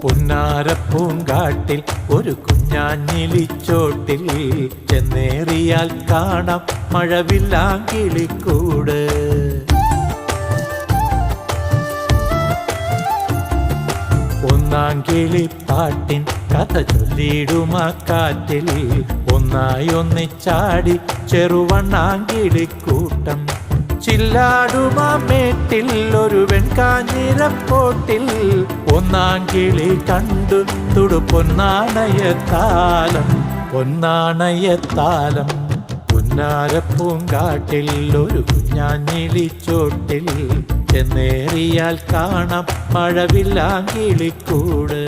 പുന്നാരപ്പൂങ്കാട്ടിൽ ഒരു കുഞ്ഞാഞ്ഞിലിച്ചോട്ടിൽ ചെന്നേറിയാൽ കാണാം മഴവില്ലാങ്കിളിക്കൂട്. ഒന്നാം കിളിപ്പാട്ടിൻ കഥ ചൊല്ലിടുമാ കാറ്റിൽ ഒന്നായി ഒന്നിച്ചാടി ചെറുവണ്ണാങ്കിളിക്കൂട്ടം. ചില്ലാടുമാ മേട്ടിൽ ഒരു വെൺകാഞ്ഞിരപ്പോട്ടിൽ ഒന്നാം കിളി കണ്ടു തുടു പൊന്നാണയത്താലം പൊന്നാണയത്താലം. പുന്നാരപ്പൂങ്കാട്ടിൽ ഒരു കുഞ്ഞാഞ്ഞിലിച്ചോട്ടിൽ ചെന്നേറിയാൽ കാണാം മഴവില്ലാങ്കിളിക്കൂട്.